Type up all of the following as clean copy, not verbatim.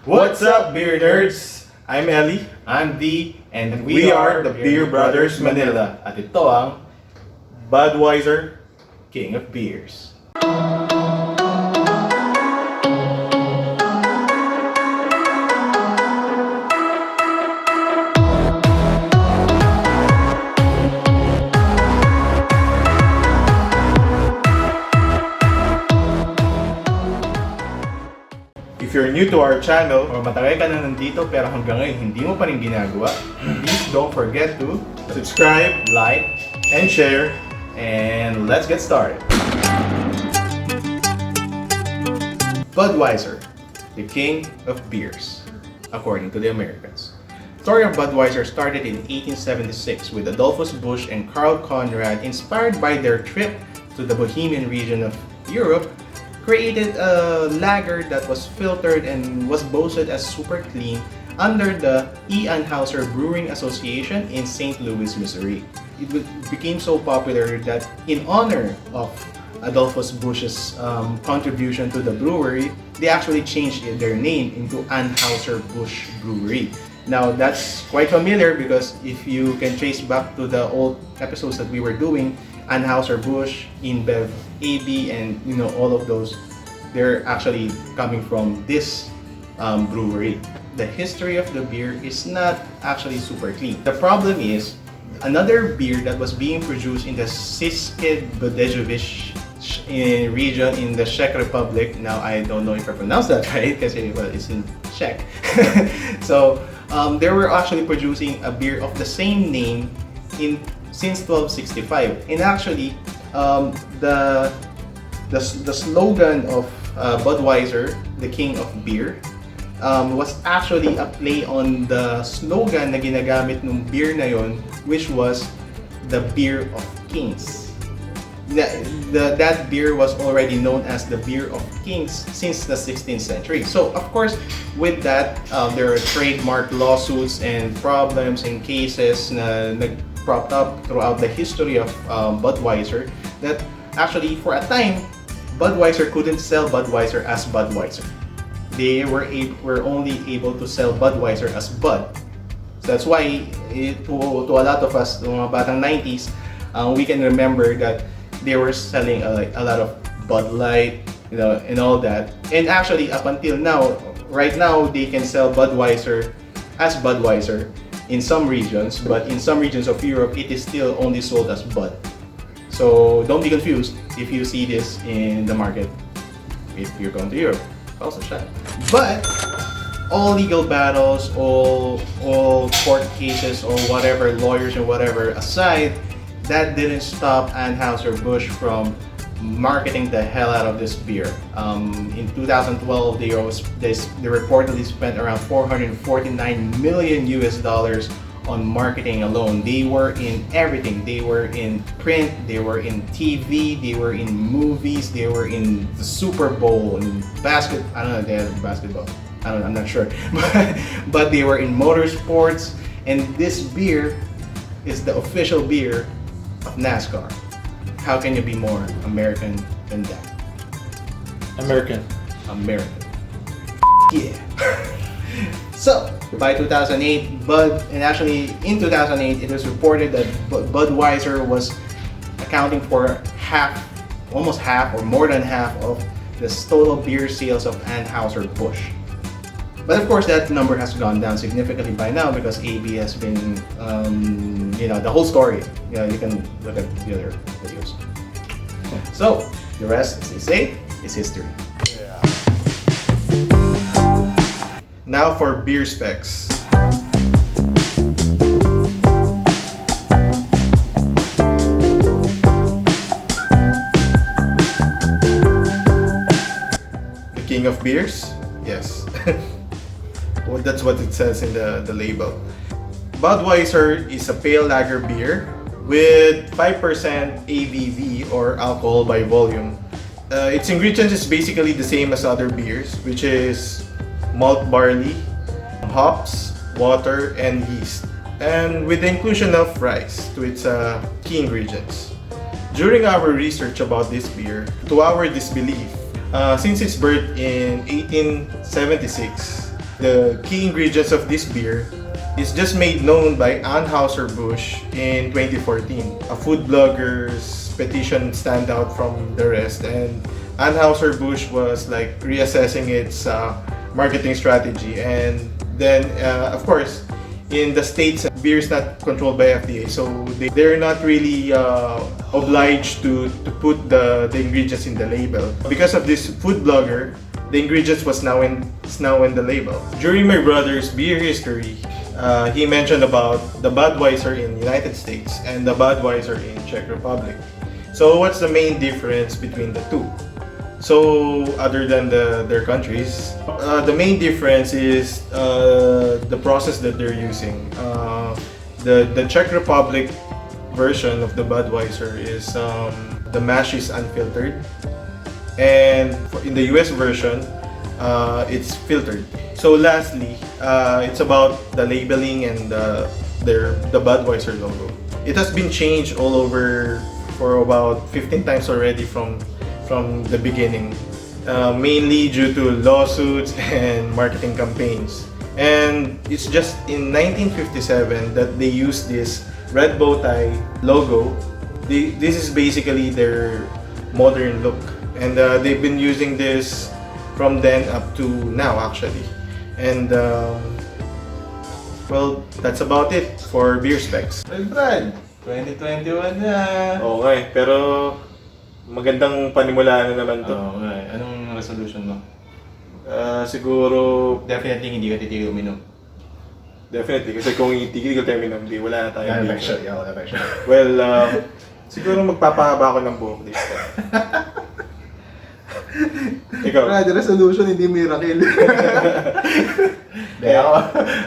What's up, beer nerds? I'm Ellie, I'm D, and we are the Beer Brothers Manila. At ito ang Budweiser. King of Beers. If you're new to our channel, Kung matagal ka na nandito pero hanggang ngayon hindi mo pa rin ginagawa, please don't forget to subscribe like, and share. and let's get started. Budweiser, the king of beers, according to the Americans. The story of Budweiser started in 1876 with Adolphus Busch and Karl Conrad, inspired by their trip to the Bohemian region of Europe, created a lager that was filtered and was boasted as super clean under the E. Anheuser Brewing Association in St. Louis, Missouri. It became so popular that in honor of Adolphus Busch's contribution to the brewery, they actually changed their name into Anheuser-Busch Brewery. Now that's quite familiar because if you can trace back to the old episodes that we were doing, Anheuser-Busch, InBev, AB, and all of those, they're actually coming from this brewery. The history of the beer is not actually super clean. The problem is another beer that was being produced in the region in the Czech Republic. Now I don't know if I pronounced that right because it's in Czech. So they were actually producing a beer of the same name since 1265. And actually, the slogan of Budweiser, the king of beer, was actually a play on the slogan na ginagamit ng beer na yon, which was the beer of kings. That beer was already known as the beer of kings since the 16th century. So of course, with that, there are trademark lawsuits and problems and cases na propped up throughout the history of Budweiser, that actually for a time Budweiser couldn't sell Budweiser as Budweiser. They were only able to sell Budweiser as Bud. So that's why to a lot of us, mga batang 90s, we can remember that they were selling a lot of Bud Light, and all that. And actually, up until now, right now, they can sell Budweiser as Budweiser in some regions, but in some regions of Europe, it is still only sold as Bud. So don't be confused if you see this in the market if you're going to Europe. Also shut. But all legal battles, all court cases or whatever, lawyers and whatever aside, that didn't stop Anheuser-Busch from marketing the hell out of this beer. In 2012, they reportedly spent around $449 million on marketing alone. They were in everything. They were in print, they were in TV, they were in movies, they were in the Super Bowl, in basketball. I don't know if they had basketball. I'm not sure. But they were in motorsports, and this beer is the official beer of NASCAR. How can you be more American than that? American. Yeah. So, by 2008, in 2008, it was reported that Budweiser was accounting for almost half or more than half of the total beer sales of Anheuser-Busch. But of course, that number has gone down significantly by now because AB has been, the whole story. You can look at the other videos. So, the rest, as they say, is history. Now for beer specs. The king of beers? Yes. Well, that's what it says in the label. Budweiser is a pale lager beer with 5% ABV or alcohol by volume. Its ingredients is basically the same as other beers, which is malt barley, hops, water, and yeast, and with the inclusion of rice to its key ingredients. During our research about this beer, to our disbelief, since its birth in 1876, The key ingredients of this beer is just made known by Anheuser-Busch in 2014. A food blogger's petition stand out from the rest, and Anheuser-Busch was like reassessing its marketing strategy. And then, of course, in the States, beer is not controlled by FDA, so they're not really obliged to put the ingredients in the label. Because of this food blogger, the ingredients was now in the label. During my brother's beer history, he mentioned about the Budweiser in United States and the Budweiser in Czech Republic. So what's the main difference between the two? So other than their countries, the main difference is the process that they're using. The Czech Republic version of the Budweiser is the mash is unfiltered, and in the US version, it's filtered. So lastly, it's about the labeling and the Budweiser logo. It has been changed all over for about 15 times already from the beginning, mainly due to lawsuits and marketing campaigns. And it's just in 1957 that they used this red bow tie logo. This is basically their modern look, and they've been using this from then up to now actually. And well, that's about it for beer specs. Well, Brad, 2021 na. Okay, pero magandang panimulaan na naman to. Oo, okay. Anong resolution mo? Siguro, Definitely hindi ka titigil uminom. definitely, kasi kung itigil ko tayo minom, wala na tayong beer. Wala affection. Well, siguro magpapahaba ako ng buhok this time. Ikaw? Brad, resolution, hindi miracle. Hindi,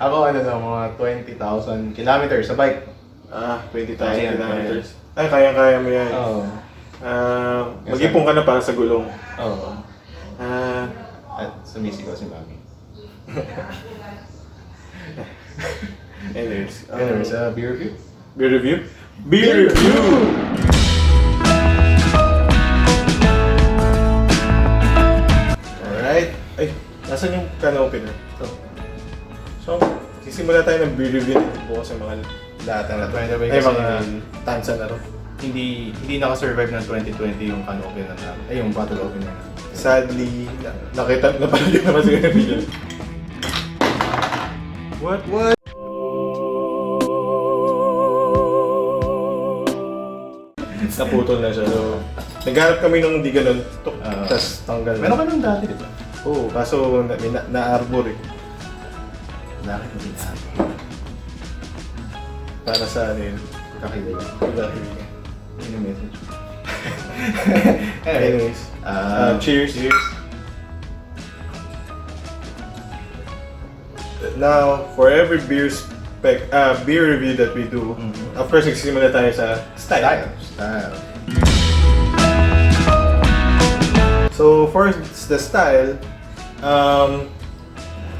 ako ano na, mga 20,000 kilometers sa bike. 20,000 Kaya, kilometers. Ay, kaya mo yan. Oo. Mag-ipon ka na para sa gulong. Oo. Ah, At sumisigaw si Mami. anyways, Beer review? beer review? Beer review! Alright. Ay, nasan yung can opener? So, sisimula tayo ng beer review dito bukas yung mga lata na to. By the way, Ay, kasi mga tansa na to. hindi naka-survive ng 2020 yung can opener na, yung bottle opener na. Sadly, nakita na pala yun naman sa video. What? Naputol na siya. So, naghanap kami nung di ganun. Tas tanggal. Meron ka nung dati, di ba? Oo, kaso na-arbor eh. Bakit hindi na? Para sa ano yun. Kakaibigan. Pagkakaibigan. Yun yung message. Anyways, cheers. Cheers. Now, for every beer review that we do, of course, nagsisimula tayo sa style. So, for the style,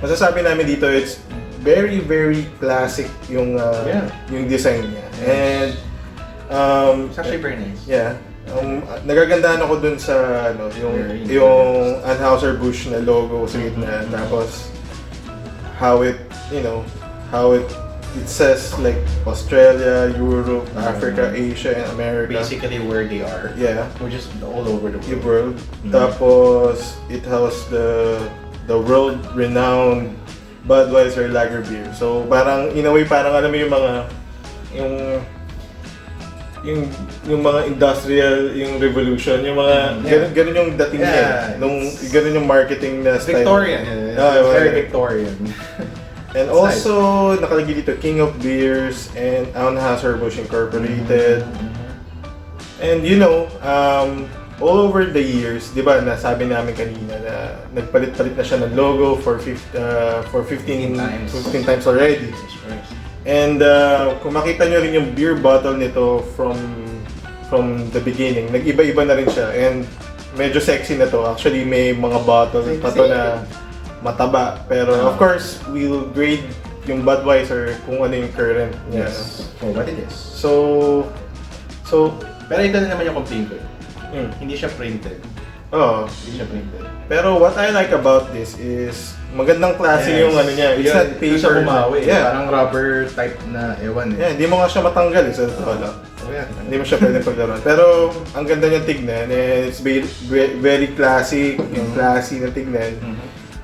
masasabi namin dito, it's very, very classic yung design niya. And, It's actually very nice. yeah. Nagagandaan ako dun sa yung Anheuser-Busch na logo sa gitna, tapos how it says like Australia, Europe, Africa, Asia, and America. Basically where they are. Yeah. We're just all over the The world. world. Tapos it has the world-renowned Budweiser lager beer. So parang in a way parang alam mo yung mga yung mga industrial, yung revolution, yung mga ganun yung dating niya. Ganun yung marketing na style. Victorian. Very Victorian. And also, nakalagay dito, King of Beers and Anheuser-Busch Incorporated. And all over the years, di ba, nasabi namin kanina na nagpalit-palit na siya ng logo for 15 times already. And kung makita nyo rin yung beer bottle nito from the beginning, nag-iba-iba na rin siya. And medyo sexy na to. Actually, may mga bottles pa to na mataba. Pero of course, we'll grade yung Budweiser kung ano yung current niya. Yes. For what it is. So, Pero ito na naman yung complaint ko. Hindi siya printed. oh. Hindi siya printed. Pero what I like about this is Magandang klase yung ano niya. It's not Hindi siya paper. bumawi. Yeah. Parang rubber type na ewan Yeah, hindi mo nga siya matanggal sa totoo lang. Hindi mo siya pwede paglaruan. Pero ang ganda niyang tignan. It's very classic. Yung classy na tignan.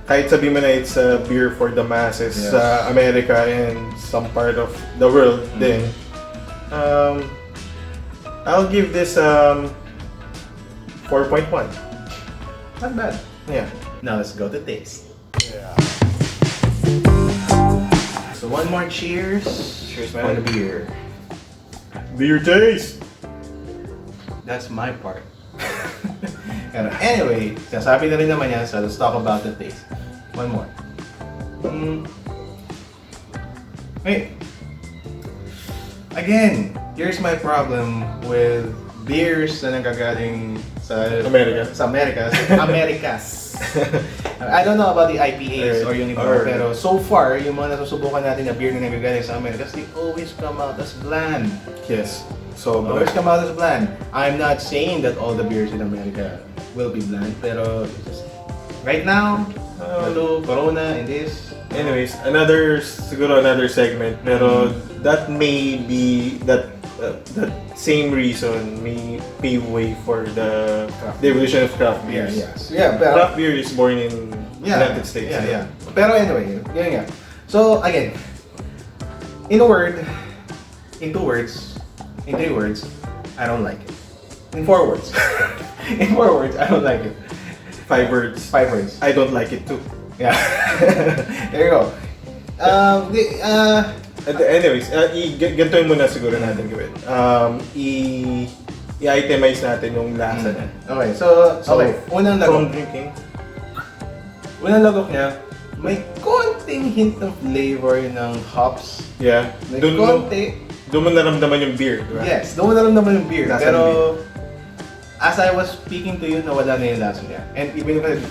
Kahit sabi mo na it's a beer for the masses sa America and some part of the world din. I'll give this 4.1. Not bad. Yeah. Now let's go to taste. So one more cheers. Cheers, for man. the beer. Beer taste! That's my part. Pero anyway, sasabi na rin naman yan, so let's talk about the taste. One more. Wait. Again, here's my problem with beers na nanggagaling sa America. Sa Americas. Americas. I don't know about the IPAs or yung iba, pero so far, yung mga nasusubukan natin na beer na nanggagaling sa Americas, they always come out as bland. Yes. So, Always come out as bland. I'm not saying that all the beers in America will be bland, pero just right now, ito, Corona and this. anyways, siguro another segment, pero that may be, that same reason may pave way for the evolution of craft beers. Yeah, pero Craft beer is born in United States. Yeah. Pero anyway, yun nga. So again, in two words, in 3 words, I don't like it. In 4 words, in 4 words, I don't like it. 5 words. 5 words. I don't like it too. Yeah. There you go. Anyways, ganito yung muna siguro natin gawin. I-itemize natin yung lasa niya. Okay, so unang From lagok. drinking. Unang lagok niya, may konting hint of flavor ng hops. Yeah. May Doon mo naramdaman yung beer, di ba? Yes, doon mo naramdaman yung beer. Lasa Pero, ng as I was speaking to you, nawala na yung lasa niya. And even if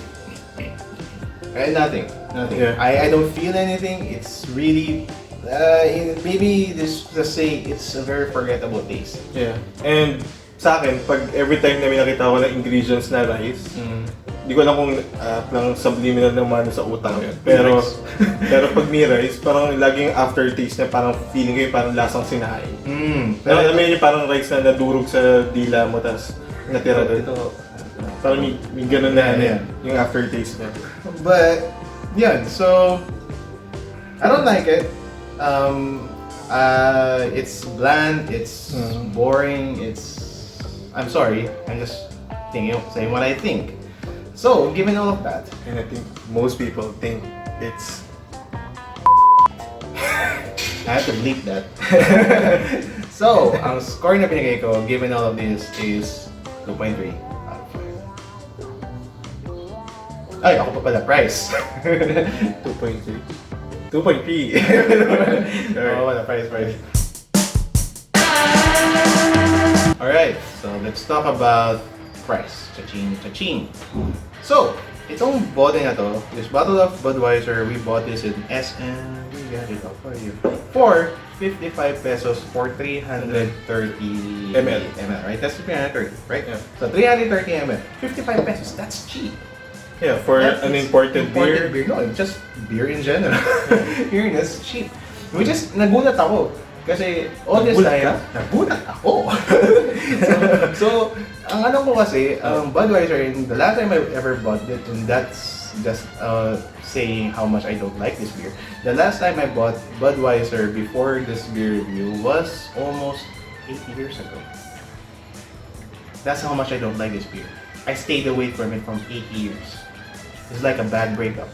nothing. Yeah. I don't feel anything. It's really, maybe just say it's a very forgettable taste. Yeah. And sa akin, pag every time na may nakita ko ng ingredients na rice, hindi ko alam kung lang subliminal naman sa utak yun. Pero pag may rice, parang laging aftertaste na parang feeling ko yung parang lasang sinaing. Pero alam mo yun yung parang rice na nadurog sa dila mo, tapos natira doon. Parang may ganun na yung aftertaste niya. But, yeah, so, I don't like it. It's bland, it's boring, I'm sorry, I'm just saying what I think. So, given all of that, And I think most people think it's... I have to bleep that. So, ang score na binigay ko, given all of this, is 2.3 out of 5. Ay, ako pa pala, price. 2.3. 2.3. Oo, wala, price. Alright, so let's talk about price. Cha-ching. So, itong bote na to, this bottle of Budweiser, we bought this in SM, we got it up for you, for 55 pesos for 330 ml, right? That's 330, right? Yeah. So 330 ml, 55 pesos, that's cheap. Yeah, for an imported beer. No, just beer in general. Beer is cheap. Which is, nagulat ako. Kasi all this time, nagulat ako. so, ang ano ko kasi, Budweiser, the last time I ever bought it, and that's just saying how much I don't like this beer. The last time I bought Budweiser before this beer review was almost 8 years ago. That's how much I don't like this beer. I stayed away from it from 8 years. It's like a bad breakup.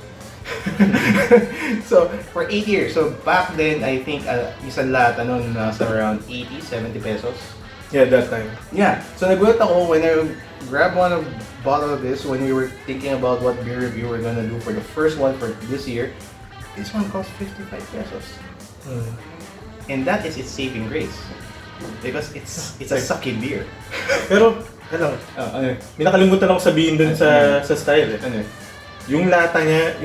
So, for 8 years. So, back then, I think isang lata nun nasa around 80, 70 pesos. Yeah, that time. Yeah. So, nagulat ako when I grabbed one bottle of this when we were thinking about what beer review we're gonna do for the first one for this year. This one cost 55 pesos. And that is its saving grace. Because it's a sucky beer. Pero, may nakalimutan ako sabihin dun sa style eh. Ano? Yung lata niya,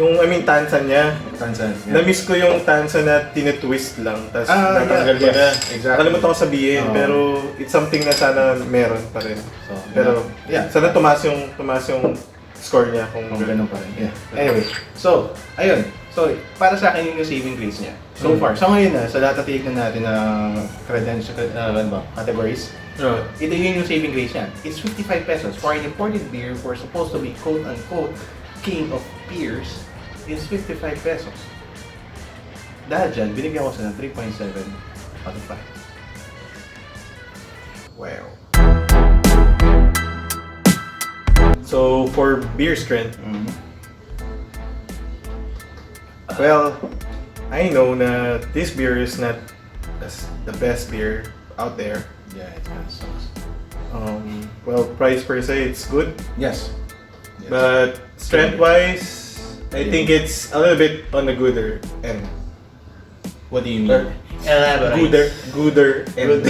tansan niya. Tansan. Na-miss ko yung tansan na tinitwist lang, tapos natanggal mo na. Exactly. Nakalimutan ko sabihin, pero it's something na sana meron pa rin. So, Pero, yeah. sana tumaas yung score niya kung Kung ganun pa rin. Yeah. Anyway, so, ayun. So, para sa akin yun yung saving grace niya. So far, sa ngayon na, sa lahat na tignan natin na categories, ito yun yung saving grace niya. It's 55 pesos for an imported beer for supposed to be quote-unquote king of beers is 55 pesos. Dahil dyan, binigyan ko sa 3.7 out of 5. Wow. So, for beer strength, well, I know na this beer is not the best beer out there. Yeah, it kind of sucks. Well, price per se, it's good. Yes. But strength-wise, I think it's a little bit on the gooder end. What do you mean? Elaborate. Gooder end.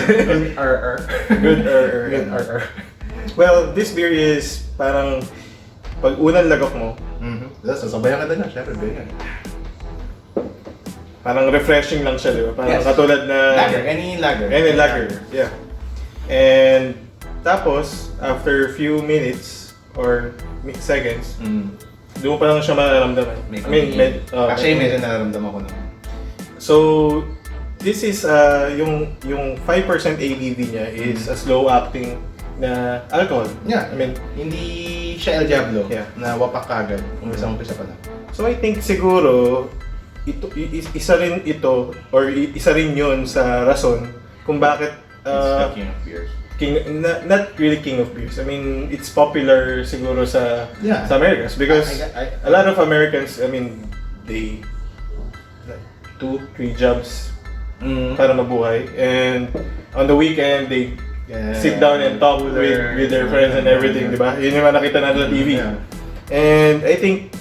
Gooder. Well, this beer is parang pag unang lagok mo, Sasabayan ka din na, syempre, beer yan. parang refreshing lang siya, di ba? Parang katulad na... Lager, any lager. Any lager, yeah. And tapos, after a few minutes or seconds, doon pa lang siya mararamdaman. Actually, medyo nararamdaman ko naman. So, this is yung 5% ABV niya is a slow-acting na alcohol. Yeah, I mean, hindi siya El Diablo na wapak kagad kung umpisa pa lang. So I think siguro isa rin ito or isa rin 'yun sa rason kung bakit It's the king of beers. Not really king of beers. I mean, it's popular siguro sa Americans because a lot of Americans, I mean, they 2-3 jobs para mabuhay, and on the weekend they sit down and talk with their friends and everything, di ba? Yun yung nakita natin sa TV. And I think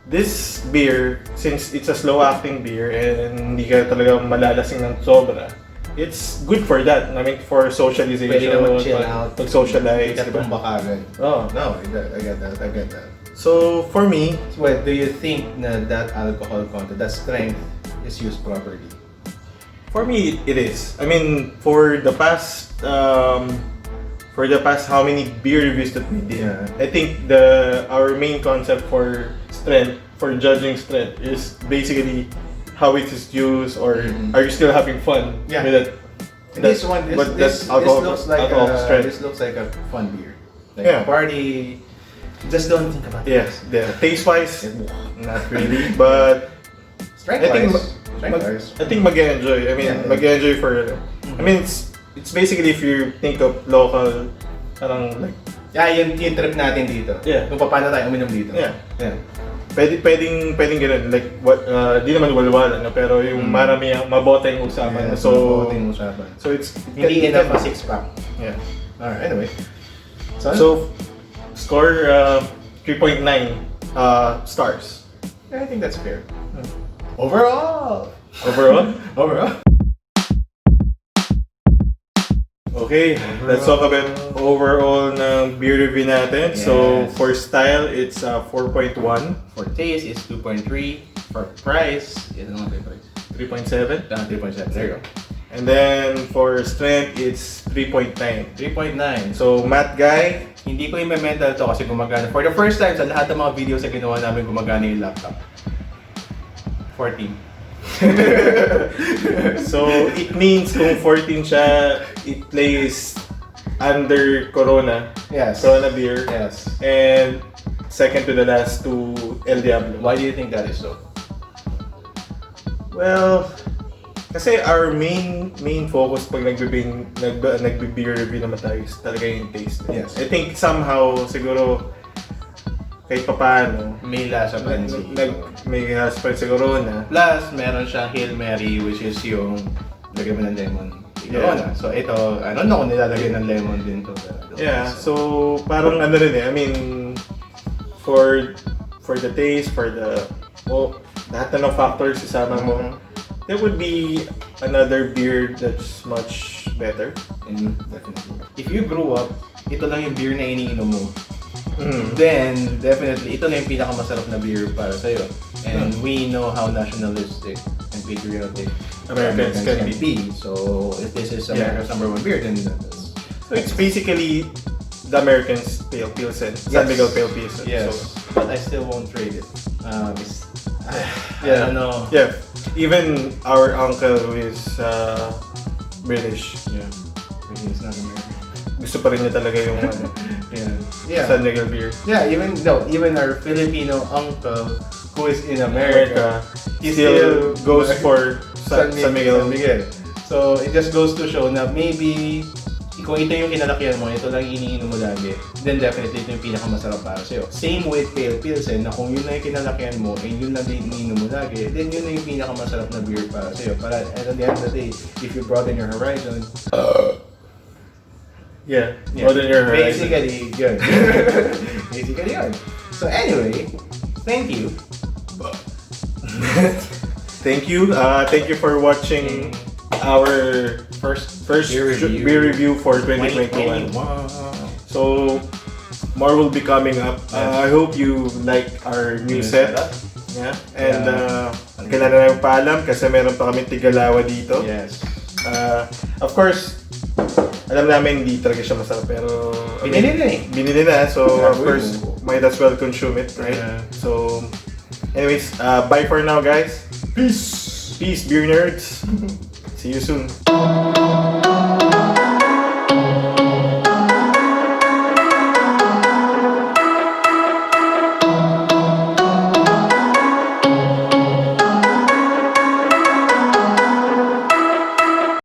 this beer, since it's a slow-acting beer and hindi ka talaga malalasing ng sobra, it's good for that. I mean, for socialization. Pwede ka mag-chill out. Pag-socialize, Hindi ka tumba kagad. Oh. No, I get that. So, for me, well, do you think na that alcohol content, that strength is used properly? for me, it is. I mean, for the past how many beer reviews that we did, I think our main concept for strength, for judging strength, is basically how it is used, or are you still having fun with it? This looks like a fun beer. Like a party. Just don't think about it. Yes, taste-wise, not really, but I think mag-enjoy. I mean, mag-enjoy for. I mean, it's basically if you think of local, parang like. Yeah, yung trip natin dito. Yeah. Kung paano tayo uminom dito. Yeah. Pwedeng ganun. Like, di naman walwala, no? Pero yung marami, mabote yung usapan. Yeah, so, it's... Hindi enough a 6-pack. Yeah. Alright, anyway. So score 3.9 stars. I think that's fair. Overall. Okay, let's talk about overall ng beer review natin. Yes. So, for style, it's 4.1. For taste, it's 2.3. For price, ito naman yung price. 3.7. 3.7. There you go. And then, for strength, it's 3.9. 3.9. So, Matt Guy, Hindi ko i-mental to kasi gumagana. For the first time sa lahat ng mga videos na ginawa namin, gumagana yung laptop. 14. so it means kung 14 siya, it plays under Corona. Yes. Corona beer. Yes. And second to the last to El Diablo. Why do you think that is so? Well, kasi our main focus pag nagbe-beer review naman tayo is talaga yung taste. Yes. I think somehow siguro kahit papaano May lasa pa rin may lasa pa rin siguro na. Plus, meron siyang Hail Mary, which is yung lagyan mo ng lemon. Corona. So ito, I don't know kung nilalagyan ng lemon din to. Yeah, so parang ano rin I mean, for the taste, for the lahat na ng factors isama mo, there would be another beer that's much better. Definitely. If you grew up, ito lang yung beer na iniinom mo, then definitely ito na yung pinakamasarap na beer para sa'yo. And we know how nationalistic and patriotic Americans can be. So if this is America's #1 beer, then that's... So it's basically the Americans Pale Pilsen, San Miguel Pale Pilsen. Yes. So but I still won't trade it. I don't know. Yeah. Even our uncle who is British. Yeah. He's not American. Gusto pa rin niya talaga yung ano, Yeah. San Miguel beer. Yeah, even our Filipino uncle who is in America, he still goes for San Miguel. So it just goes to show na maybe kung ito yung kinalakihan mo, ito lang iniinom mo lagi, then definitely ito yung pinakamasarap para sa'yo. Same with Pale Pilsen, na kung yun na yung kinalakihan mo, and yun lang din iniinom mo lagi, then yun na yung pinakamasarap na beer para sa'yo. Para at the end of the day, if you broaden your horizon, broaden your horizon. Basically, yun. Basically yun. So anyway, thank you. Thank you for watching our first beer review for 2021. So more will be coming up. I hope you like our new setup. Yeah. And kailangan na yung paalam kasi meron pa kami tigalawa dito. Yes. Of course, alam namin hindi talaga siya masarap pero binili na. So of course, might as well consume it, right? So anyways, bye for now, guys. Peace, beer nerds. See you soon.